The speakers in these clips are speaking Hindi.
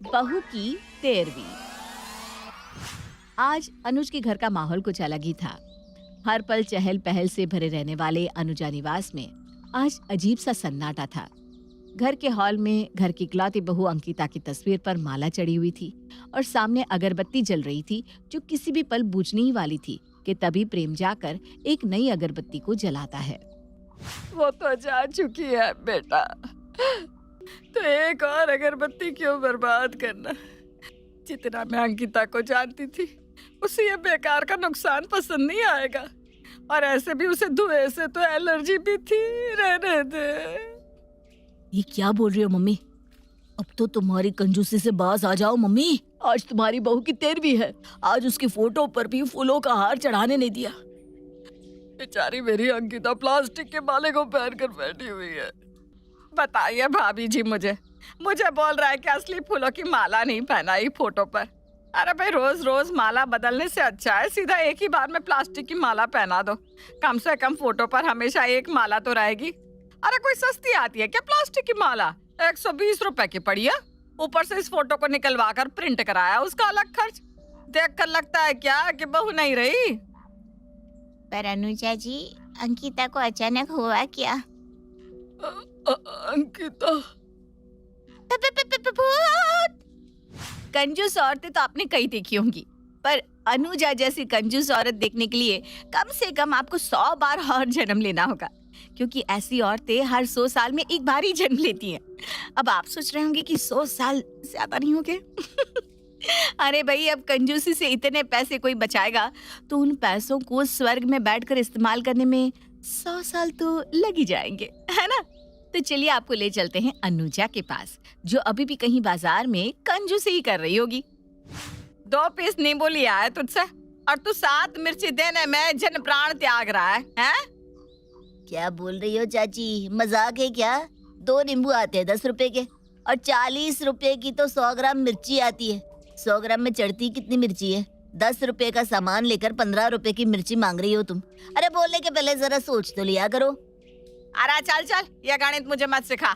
बहू की तेरहवीं। आज अनुज के घर का माहौल कुछ अलग ही था। हर पल चहल पहल से भरे रहने वाले अनुजा निवास में आज अजीब सा सन्नाटा था। घर के हॉल में घर की इकलौती बहू अंकिता की तस्वीर पर माला चढ़ी हुई थी और सामने अगरबत्ती जल रही थी जो किसी भी पल बुझने ही वाली थी कि तभी प्रेम जाकर एक नई अगरबत्ती को जलाता है। वो तो जा चुकी है बेटा, तो एक और अगरबत्ती क्यों बर्बाद करना। जितना मैं अंकिता को जानती थी उसे ये बेकार का नुकसान पसंद नहीं आएगा, और ऐसे भी उसे धुएं से तो एलर्जी भी थी। रहने दे। ये क्या बोल रही हो मम्मी? अब तो तुम्हारी कंजूसी से बाज आ जाओ मम्मी। आज तुम्हारी बहू की तेरहवीं है, आज उसकी फोटो पर भी फूलों का हार चढ़ाने नहीं दिया। बेचारी मेरी अंकिता प्लास्टिक के माले को पहन कर बैठी हुई है। बताइए भाभी जी, मुझे बोल रहा है कि असली फूलों की माला नहीं पहनाई फोटो पर। अरे भाई, रोज रोज माला बदलने से अच्छा है सीधा एक ही बार में प्लास्टिक की माला पहना दो। कम से कम फोटो पर हमेशा एक माला तो रहेगी। अरे कोई सस्ती आती है क्या प्लास्टिक की माला? 120 रुपए की पड़ी है। ऊपर से इस फोटो को निकलवा कर प्रिंट कराया, उसका अलग खर्च। देख कर लगता है क्या कि बहू नहीं रही? पर अनुजा जी, अंकिता को अचानक हुआ क्या? अंकिता भूत! कंजूस औरतें तो आपने कई देखी होंगी, पर अनुजा जैसी कंजूस औरत देखने के लिए कम से कम आपको 100 बार और जन्म लेना होगा, क्योंकि ऐसी औरतें हर 100 साल में एक बार ही जन्म लेती हैं। अब आप सोच रहे होंगे कि 100 साल ज्यादा नहीं हो गए? अरे भाई, अब कंजूसी से इतने पैसे कोई बचाएगा तो उन पैसों को स्वर्ग में बैठकर इस्तेमाल करने में 100 साल तो लग ही जाएंगे, है ना? तो चलिए आपको ले चलते हैं अनुजा के पास, जो अभी भी कहीं बाजार में कंजूसी ही कर रही होगी। 2 पीस नींबू लिया है तुझसे, और तू 7 मिर्ची देने में जन प्राण त्याग रहा है, हैं? क्या बोल रही हो चाची, मजाक है क्या? 2 नींबू आते हैं 10 रुपए के, और 40 रुपए की तो 100 ग्राम मिर्ची आती है। 100 ग्राम में चढ़ती कितनी मिर्ची है? 10 रुपए का सामान लेकर 15 रुपए की मिर्ची मांग रही हो तुम। अरे बोलने के पहले जरा सोच तो लिया करो। अरे चल चल, ये गणित मुझे मत सिखा।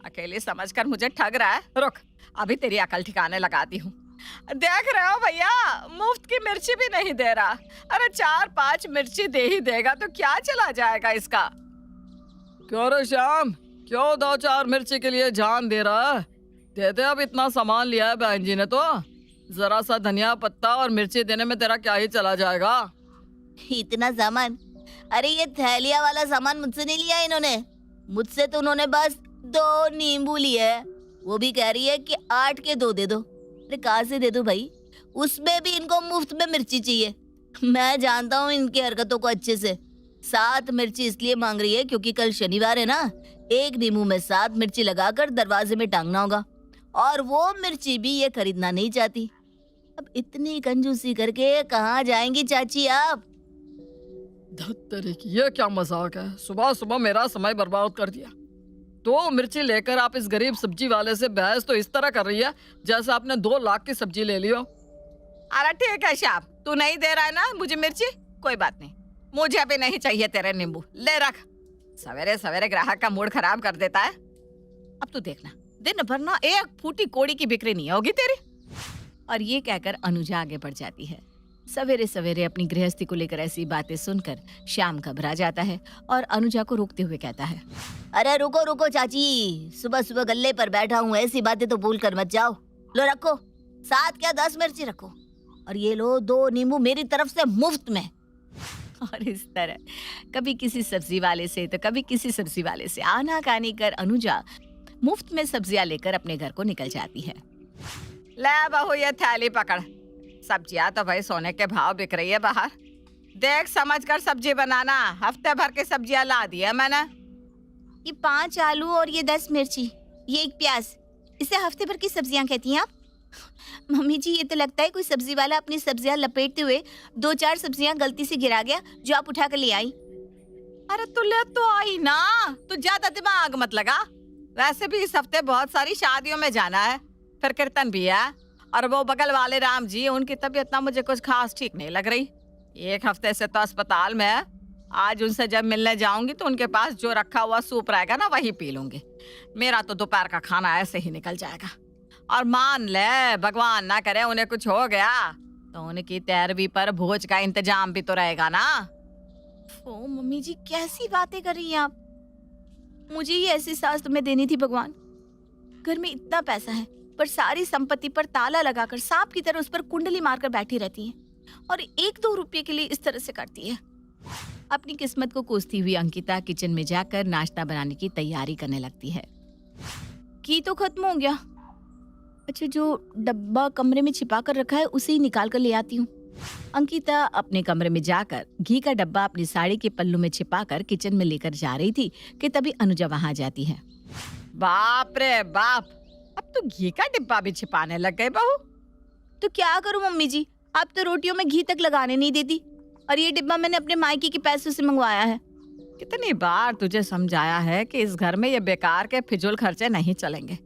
अकेले समझकर मुझे ठग रहा है। रुक, अभी तेरी अकल ठिकाने लगाती हूँ। देख रहे हो भैया, मुफ्त की मिर्ची भी नहीं दे रहा। अरे 4-5 मिर्ची दे ही देगा तो क्या चला जाएगा इसका? क्यों रे श्याम, क्यों 2-4 मिर्ची के लिए जान दे रहा है? देते, अब इतना सामान लिया है बहन जी ने तो जरा सा धनिया पत्ता और मिर्ची देने में तेरा क्या ही चला जाएगा? इतना सामान? अरे ये थैलिया वाला सामान मुझसे नहीं लिया इन्होंने। मुझसे तो उन्होंने बस 2 नींबू लिए हैं। वो भी कह रही है कि 8 के 2 दे दो। अरे कहाँ से दे दो भाई? उसमें भी इनको मुफ्त में मिर्ची चाहिए। मैं जानता हूँ इनकी हरकतों को अच्छे से। 7 मिर्ची इसलिए मांग रही है क्योंकि कल शनिवार है ना। एक नींबू में 7 मिर्ची लगाकर दरवाजे में टांगना होगा, और वो मिर्ची भी ये खरीदना नहीं चाहती। अब इतनी कंजूसी करके कहाँ जाएंगी चाची आप? धत्तरी की, ये क्या मजाक है? सुबह सुबह मेरा समय बर्बाद कर दिया। 2 मिर्ची लेकर आप इस गरीब सब्जी वाले से बहस तो इस तरह कर रही है जैसे आपने 2 लाख की सब्जी ले ली हो। अरे ठीक है श्याम, तू नहीं दे रहा है ना मुझे मिर्ची, कोई बात नहीं, मुझे भी नहीं चाहिए तेरे नींबू। ले रख। सवेरे सवेरे ग्राहक का मूड खराब कर देता है। अब तू देखना, दिन भर ना एक फूटी कोड़ी की बिक्री नहीं होगी तेरी। और ये कहकर अनुजा आगे बढ़ जाती है। सवेरे सवेरे अपनी गृहस्थी को लेकर ऐसी बातें सुनकर श्याम घबरा जाता है और अनुजा को रोकते हुए कहता है, अरे रुको रुको चाची, सुबह सुबह गल्ले पर बैठा हूँ, ऐसी बातें तो भूल कर मत जाओ। लो रखो, 7 क्या 10 मिर्ची रखो, और ये लो 2 नींबू मेरी तरफ से मुफ्त में। और इस तरह कभी किसी सब्जी वाले से तो कभी किसी सब्जी वाले से आनाकानी कर अनुजा मुफ्त में सब्जियां लेकर अपने घर को निकल जाती है। ले बहू, ये थैली पकड़। सब्जियां तो भाई सोने के भाव बिक रही है बाहर। देख समझ कर सब्जी बनाना। हफ्ते भर की सब्जियां ला दी है मैंने। ये 5 आलू और ये 10 मिर्ची, ये 1 प्याज, इसे हफ्ते भर की सब्जियां कहती हैं आप? मम्मी जी, ये तो लगता है कोई सब्जी वाला अपनी सब्जियां लपेटते हुए 2-4 सब्जियां गलती से गिरा गया जो आप उठा कर ले आई। अरे तू ले तो आई ना, तू ज्यादा दिमाग मत लगा। वैसे भी इस हफ्ते बहुत सारी शादियों में जाना है, फिर कीर्तन भी है, और वो बगल वाले राम जी, उनकी तबीयत ना मुझे कुछ खास ठीक नहीं लग रही। 1 हफ्ते से तो अस्पताल में है। आज उनसे जब मिलने जाऊंगी तो उनके पास जो रखा हुआ सूप रहेगा ना वही पी लूंगी। मेरा तो दोपहर का खाना ऐसे ही निकल जाएगा। और मान ले भगवान ना करे उन्हें कुछ हो गया तो उनकी 13वीं पर भोज का इंतजाम भी तो रहेगा ना। ओ मम्मी जी, कैसी बातें कर रही हैं आप? मुझे ये ऐसी सास तुम्हें देनी थी भगवान। घर में इतना पैसा है पर सारी संपत्ति पर ताला लगाकर सांप की तरह उस पर कुंडली मारकर बैठी रहती है और 1-2 रुपये के लिए इस तरह से करती है। अपनी किस्मत को कोसती हुई अंकिता किचन में जाकर नाश्ता बनाने की तैयारी करने लगती है। घी तो खत्म हो गया। अच्छा, जो डब्बा कमरे में छिपा कर रखा है उसे ही निकाल कर ले आती हूँ। अंकिता अपने कमरे में जाकर घी का डब्बा अपनी साड़ी के पल्लू में छिपाकर किचन में लेकर जा रही थी कि तभी अनुजा वहां आ जाती है। बाप रे बाप, अब तो घी का डिब्बा भी छिपाने लग गए बहू। तो क्या करूं मम्मी जी, आप तो रोटियों में घी तक लगाने नहीं देती और ये डिब्बा मैंने अपने मायके के पैसों से मंगवाया है। कितनी बार तुझे समझाया है कि इस घर में ये बेकार के फिजूल खर्चे नहीं चलेंगे।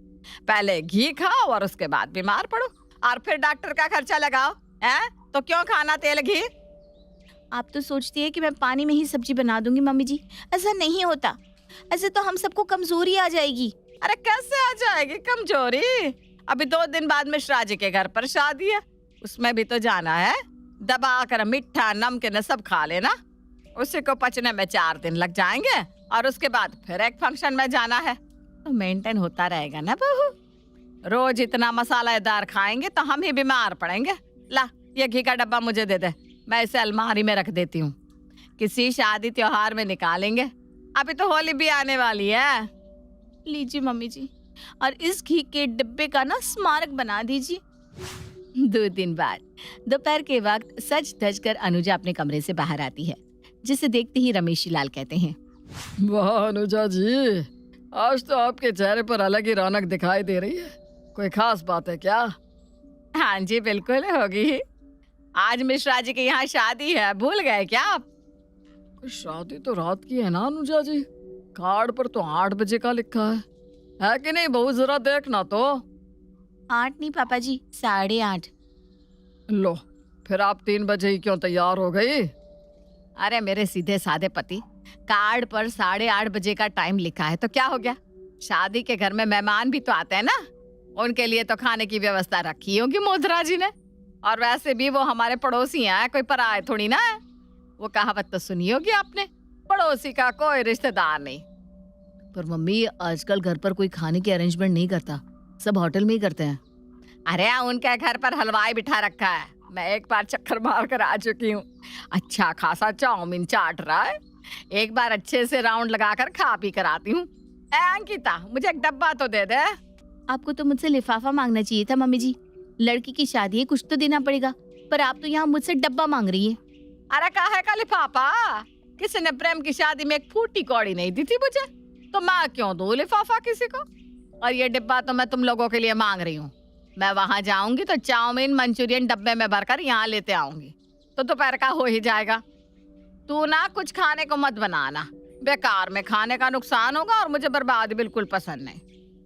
पहले घी खाओ और उसके बाद बीमार पड़ो और फिर डॉक्टर का खर्चा लगाओ। हैं? तो क्यों खाना तेल घी? आप तो सोचती है कि मैं पानी में ही सब्जी बना दूंगी मम्मी जी, ऐसा नहीं होता। ऐसे तो हम सबको कमजोरी आ जाएगी। अरे कैसे आ जाएगी कमजोरी? अभी 2 दिन बाद मिश्रा जी के घर पर शादी है, उसमें भी तो जाना है। दबा कर मीठा नमकीन सब खा लेना, उसी को पचने में 4 दिन लग जाएंगे और उसके बाद फिर एक फंक्शन में जाना है। तो मेंटेन होता रहेगा ना बहू। रोज इतना मसालेदार खाएंगे तो हम ही बीमार पड़ेंगे। ला, ये घी का डब्बा मुझे दे दे, मैं इसे अलमारी में रख देती हूँ। किसी शादी त्योहार में निकालेंगे, अभी तो होली भी आने वाली है। लीजिए मम्मी जी, और इस घी के डिब्बे का ना स्मारक बना दीजिए। 2 दिन बाद दोपहर के वक्त सज धज कर अनुजा अपने कमरे से बाहर आती है, जिसे देखते ही रमेश लाल कहते हैं, वाह अनुजा जी, आज तो आपके चेहरे पर अलग ही रौनक दिखाई दे रही है। कोई खास बात है क्या? हाँ जी बिल्कुल होगी। आज मिश्रा जी के यहाँ शादी है, भूल गए क्या आप? शादी तो रात की है ना अनुजा जी, कार्ड पर तो 8 बजे का लिखा है कि नहीं बहू? जरा देखना तो। 8 नहीं पापा जी, 8:30। लो, फिर आप 3 बजे ही क्यों तैयार हो गई? अरे मेरे सीधे साधे पति, कार्ड पर 8:30 बजे का टाइम लिखा है तो क्या हो गया? शादी के घर में मेहमान भी तो आते हैं ना, उनके लिए तो खाने की व्यवस्था रखी होगी मोधरा जी ने। और वैसे भी वो हमारे पड़ोसी हैं, कोई पराये थोड़ी ना है। वो कहावत तो सुनी होगी आपने, पड़ोसी का कोई रिश्तेदार नहीं। पर मम्मी, आजकल घर पर कोई खाने की अरेंजमेंट नहीं करता, सब होटल में ही करते हैं। अरे उनके घर पर हलवाई बिठा रखा है, मैं एक बार चक्कर मार कर आ चुकी हूँ। अच्छा खासा चाउमीन चाट रहा है, एक बार अच्छे से राउंड लगाकर खा पी कर आती हूँ। अंकिता, मुझे एक डब्बा तो दे दे। आपको तो मुझसे लिफाफा मांगना चाहिए था मम्मी जी, लड़की की शादी है, कुछ तो देना पड़ेगा। पर आप तो यहाँ मुझसे डब्बा मांग रही है। अरे काहे का लिफाफा? किसी ने प्रेम की शादी में एक फूटी कौड़ी नहीं दी थी मुझे, तो मैं क्यों दूं लिफाफा किसी को? और ये डिब्बा तो मैं तुम लोगों के लिए मांग रही हूँ। मैं वहां जाऊंगी तो चाउमीन मंचूरियन डब्बे में भरकर यहाँ लेते आऊंगी, तो दोपहर का हो ही जाएगा। तू ना कुछ खाने को मत बनाना, बेकार में खाने का नुकसान होगा और मुझे बर्बाद बिल्कुल पसंद नहीं।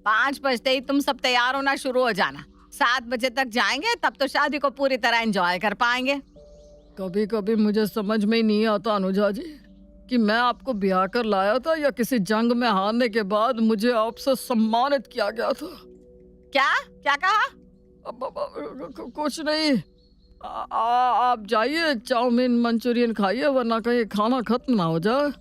5 बजते ही तुम सब तैयार होना शुरू हो जाना, 7 बजे तक जाएंगे, तब तो शादी को पूरी तरह एंजॉय कर पाएंगे। कभी कभी मुझे समझ में ही नहीं आता अनुजा जी कि मैं आपको ब्याह कर लाया था या किसी जंग में हारने के बाद मुझे आपसे सम्मानित किया गया था। क्या क्या कहा? कुछ नहीं। आप जाइए, चाउमीन मंचूरियन खाइए, वरना कहीं खाना खत्म ना हो जाए।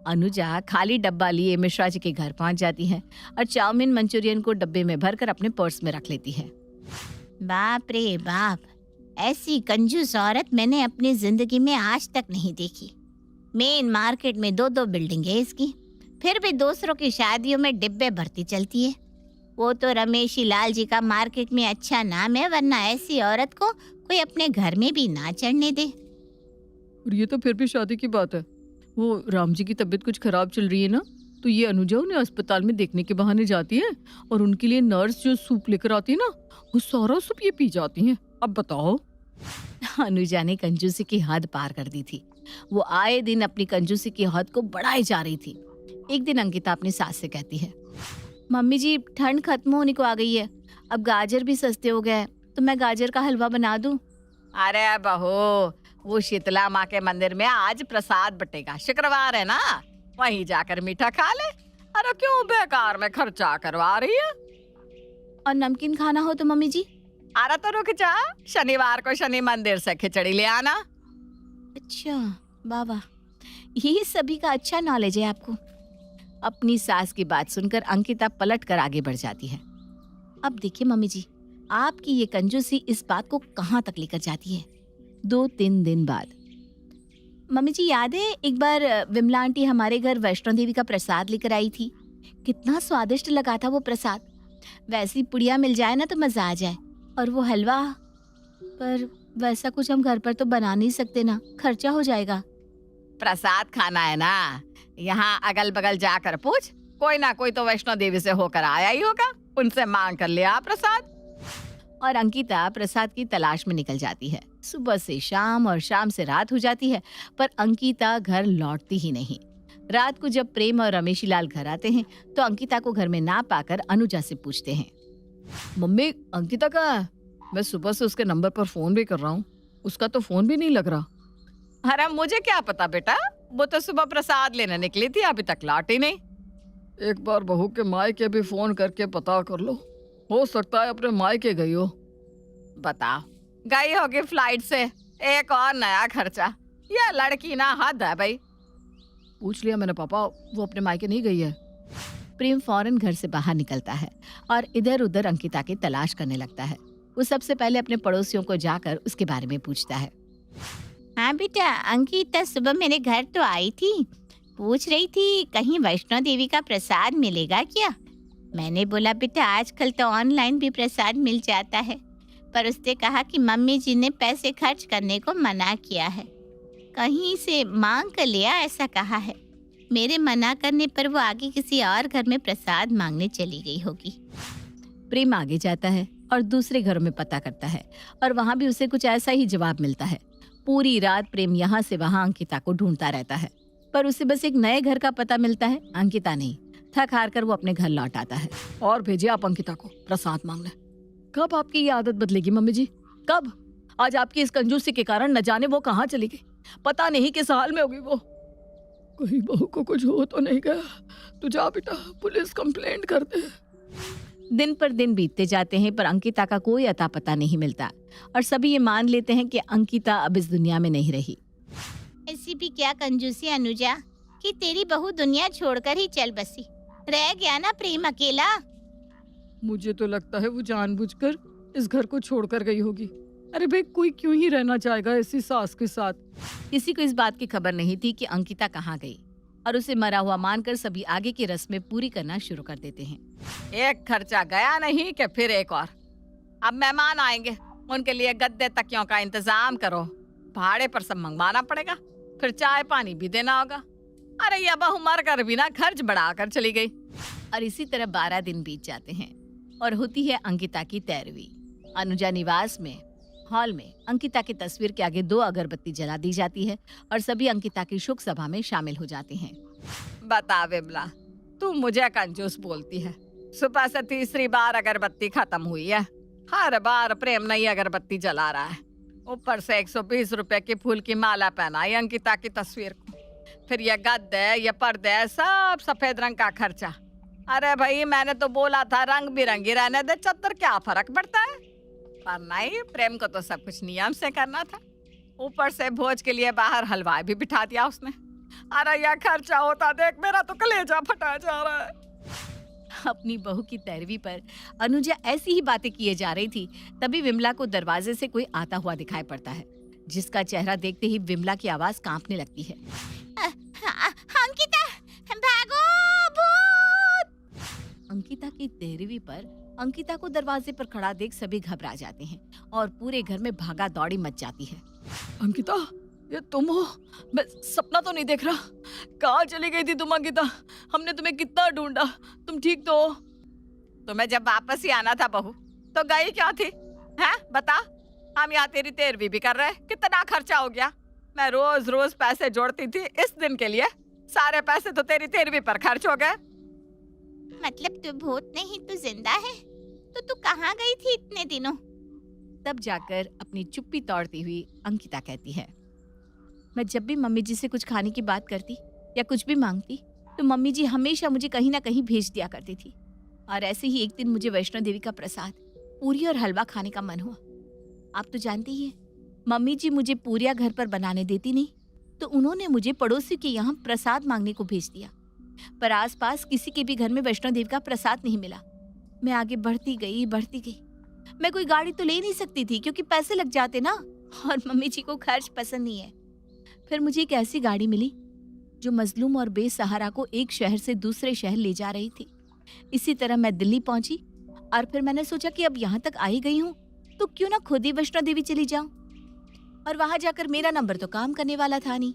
अनुजा खाली डब्बा लिए मिश्रा जी के घर पहुंच जाती है और चाउमीन मंचूरियन को डब्बे में भरकर अपने पर्स में रख लेती है। बाप रे बाप, ऐसी कंजूस औरत मैंने अपनी जिंदगी में आज तक नहीं देखी। मेन मार्केट में 2-2 बिल्डिंग है इसकी, फिर भी दूसरों की शादियों में डिब्बे भरती चलती है। वो तो रमेश लाल जी का मार्केट में अच्छा नाम है, वरना ऐसी औरत को कोई अपने घर में भी ना चढ़ने दे। और ये तो फिर भी शादी की बात है। वो राम जी की तबीयत कुछ खराब चल रही है ना, तो ये अनुजा उन्हें अस्पताल में देखने के बहाने जाती है और उनके लिए नर्स जो सूप लेकर आती है ना, वो सारा सूप ये पी जाती हैं। अब बताओ। अनुजा ने कंजूसी की हद पार कर दी थी। वो आए दिन अपनी कंजूसी की हद को बढ़ाई जा रही थी। एक दिन अंकिता अपनी सास से कहती है, मम्मी जी ठंड खत्म होने को आ गई है, अब गाजर भी सस्ते हो गए हैं, तो मैं गाजर का हलवा बना दूं? अरे बहू, वो शीतला माँ के मंदिर में आज प्रसाद बटेगा, शुक्रवार है ना, वहीं जाकर मीठा खा ले। अरे क्यों बेकार में खर्चा करवा रही है? और नमकीन खाना हो तो मम्मी जी? अरे तो रुक जा, शनिवार को शनि मंदिर से खिचड़ी ले आना। अच्छा, वाह वाह, यही सभी का अच्छा नॉलेज है आपको। अपनी सास की बात सुनकर अंकिता पलट कर आगे बढ़ जाती है। अब देखिए मम्मी जी, आपकी ये कंजूसी इस बात को कहाँ तक लेकर जाती है। 2-3 दिन बाद मम्मी जी याद है एक बार विमला आंटी हमारे घर वैष्णो देवी का प्रसाद लेकर आई थी। कितना स्वादिष्ट लगा था वो प्रसाद। वैसी पुड़िया मिल जाए ना तो मजा आ जाए, और वो हलवा। पर वैसा कुछ हम घर पर तो बना नहीं सकते ना, खर्चा हो जाएगा। प्रसाद खाना है ना, यहाँ अगल बगल जाकर पूछ, कोई ना कोई तो वैष्णो देवी से होकर आया ही होगा, उनसे मांग कर ले आ प्रसाद। और अंकिता प्रसाद की तलाश में निकल जाती है। सुबह से शाम और शाम से रात हो जाती है, पर अंकिता घर लौटती ही नहीं। रात को जब प्रेम और रमेशी लाल घर आते हैं तो अंकिता को घर में ना पाकर अनुजा से पूछते हैं, मम्मी अंकिता कहाँ है? मैं सुबह से उसके नंबर पर फोन भी कर रहा हूँ, उसका तो फोन भी नहीं लग रहा। अरे मुझे क्या पता बेटा, वो तो सुबह प्रसाद लेने निकली थी, अभी तक लौटी नहीं। एक बार बहू के मायके भी फोन करके पता कर लो, हो सकता है अपने मायके गई हो। बताओ, गई होगी फ्लाइट से, एक और नया खर्चा। ये लड़की ना हद है भाई। पूछ लिया मैंने पापा, वो अपने मायके नहीं गई है। प्रेम फौरन घर से बाहर निकलता है और इधर उधर अंकिता की तलाश करने लगता है। वो सबसे पहले अपने पड़ोसियों को जाकर उसके बारे में पूछता है। हाँ बेटा, अंकिता सुबह मेरे घर तो आई थी, पूछ रही थी कहीं वैष्णो देवी का प्रसाद मिलेगा क्या। मैंने बोला बेटा आजकल तो ऑनलाइन भी प्रसाद मिल जाता है, पर उसने कहा कि मम्मी जी ने पैसे खर्च करने को मना किया है, कहीं से मांग कर लिया ऐसा कहा है। मेरे मना करने पर वो आगे किसी और घर में प्रसाद मांगने चली गई होगी। प्रेम आगे जाता है और दूसरे घरों में पता करता है, और वहाँ भी उसे कुछ ऐसा ही जवाब मिलता है। पूरी रात प्रेम यहाँ से वहाँ अंकिता को ढूंढता रहता है, पर उसे बस एक नए घर का पता मिलता है, अंकिता नहीं। थक हार कर वो अपने घर लौट आता है। और भेजिए आप अंकिता को प्रसाद मांगने। कब आपकी ये आदत बदलेगी मम्मी जी, कब? आज आपकी इस कंजूसी के कारण न जाने वो कहाँ चली गई, पता नहीं किस हाल में होगी वो। कहीं बहू को कुछ हो तो नहीं गया? तू जा बेटा, पुलिस कंप्लेंट कर दे। दिन पर दिन बीतते जाते हैं, पर अंकिता का कोई अता पता नहीं मिलता, और सभी ये मान लेते हैं कि अंकिता अब इस दुनिया में नहीं रही। ऐसी भी क्या कंजूसी अनुजा कि तेरी बहू दुनिया छोड़कर ही चल बसी। रह गया ना प्रेम अकेला। मुझे तो लगता है वो जानबूझकर इस घर को छोड़कर गई होगी। अरे भाई, कोई क्यों ही रहना चाहेगा ऐसी सास के साथ। किसी को इस बात की खबर नहीं थी कि अंकिता कहाँ गई, और उसे मरा हुआ मानकर सभी आगे की रस्में पूरी करना शुरू कर देते हैं। एक खर्चा गया नहीं कि फिर एक और। अब मेहमान आएंगे, उनके लिए गद्दे तकियों का इंतजाम करो, भाड़े पर सब मंगवाना पड़ेगा, फिर चाय पानी भी देना होगा। अरे ये बहू मर कर भी ना खर्च बढ़ाकर चली गई। और इसी तरह 12 दिन बीत जाते हैं और होती है अंकिता की 13वीं। अनुजा निवास में हॉल में अंकिता की तस्वीर के आगे 2 अगरबत्ती जला दी जाती है, और सभी अंकिता की शोक सभा में शामिल हो जाते हैं। बता विमला, तू मुझे कंजूस बोलती है। सुबह से तीसरी बार अगरबत्ती खत्म हुई है, हर बार प्रेम नई अगरबत्ती जला रहा है। ऊपर से 120 रुपए की फूल की माला पहनाई अंकिता की तस्वीर को, फिर ये गद्दे, ये पर्दे, सब सफेद रंग का खर्चा। अरे भाई, मैंने तो बोला था रंग बिरंगी रहने दे चद्दर, क्या फर्क पड़ता है? पर नहीं, प्रेम को तो सब कुछ नियम से करना था। ऊपर से भोज के लिए बाहर हलवाई भी बिठा दिया उसने। अरे यह खर्चा होता देख मेरा तो कलेजा फटा जा रहा है। अपनी बहू की 13वीं पर अनुजा ऐसी ही बातें किए जा रही थी, तभी विमला को दरवाजे से कोई आता हुआ दिखाई पड़ता है, जिसका चेहरा देखते ही विमला की आवाज कांपने लगती है। अंकिता, भागो, भूत! अंकिता की 13वीं पर अंकिता को दरवाजे पर खड़ा देख सभी घबरा जाते हैं और पूरे घर में भागा दौड़ी मच जाती है। अंकिता, ये तुम हो? मैं सपना तो नहीं देख रहा? कहाँ चली गई थी तुम अंकिता? हमने तुम्हें कितना ढूंढा, तुम ठीक तो हो? तुम्हें जब वापस ही आना था बहू, तो गई क्या थी? हैं बता, हम यहाँ तेरी 13वीं भी कर रहे, कितना खर्चा हो गया। मैं रोज रोज पैसे जोड़ती थी इस दिन के लिए, सारे पैसे तो तेरी 13वीं पर खर्च हो गए। मतलब तू भूत नहीं, तू जिंदा है? तो तू कहाँ गई थी इतने दिनों? तब जाकर अपनी चुप्पी तोड़ती हुई अंकिता कहती है, मैं जब भी मम्मी जी से कुछ खाने की बात करती या कुछ भी मांगती, तो मम्मी जी हमेशा मुझे कहीं ना कहीं भेज दिया करती थी, और ऐसे ही एक दिन मुझे वैष्णो देवी का प्रसाद पूरी और हलवा खाने का मन हुआ। आप तो जानती ही हैं, मम्मी जी मुझे पूरियाँ घर पर बनाने देती नहीं, तो उन्होंने मुझे पड़ोसी के यहाँ प्रसाद मांगने को भेज दिया। पर आसपास किसी के भी घर में वैष्णो देवी का प्रसाद नहीं मिला। मैं आगे बढ़ती गई। मैं कोई गाड़ी तो ले नहीं सकती थी क्योंकि पैसे लग जाते ना, और मम्मी जी को खर्च पसंद नहीं है। फिर मुझे एक ऐसी गाड़ी मिली जो मजलूम और बेसहारा को एक शहर से दूसरे शहर ले जा रही थी। इसी तरह मैं दिल्ली पहुंची और फिर मैंने सोचा कि अब यहाँ तक आ ही गई हूँ तो क्यों ना खुद ही वैष्णो देवी चली जाऊं। और वहां जाकर मेरा नंबर तो काम करने वाला था नहीं।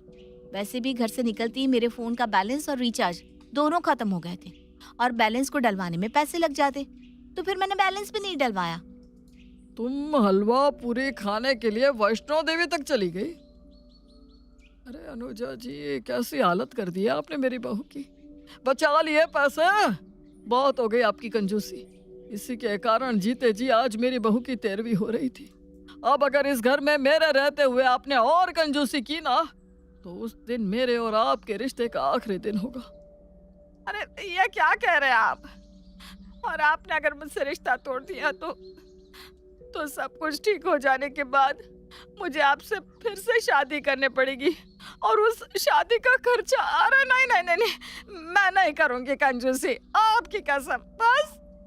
वैसे भी घर से निकलती ही मेरे फोन का बैलेंस और रिचार्ज दोनों खत्म हो गए थे और बैलेंस को डलवाने में पैसे लग जाते, तो फिर मैंने बैलेंस भी नहीं डलवाया। तुम हलवा पूरी खाने के लिए वैष्णो देवी तक चली गई? अरे अनुजा जी, ये कैसी हालत कर दी है आपने मेरी बहू की। बचा लिए पैसे, बहुत हो गई आपकी कंजूसी। इसी के कारण जीते जी आज मेरी बहू की 13वीं हो रही थी। अब अगर इस घर में मेरे रहते हुए आपने और कंजूसी की ना, तो उस दिन मेरे और आपके रिश्ते का आखिरी दिन होगा। अरे ये क्या कह रहे हैं आप? और आपने अगर मुझसे रिश्ता तोड़ दिया तो सब कुछ ठीक हो जाने के बाद मुझे आपसे फिर से शादी करनी पड़ेगी, और उस शादी का खर्चा। अरे नहीं, मैं नहीं करूंगी कंजूसी, आपकी कसम। बस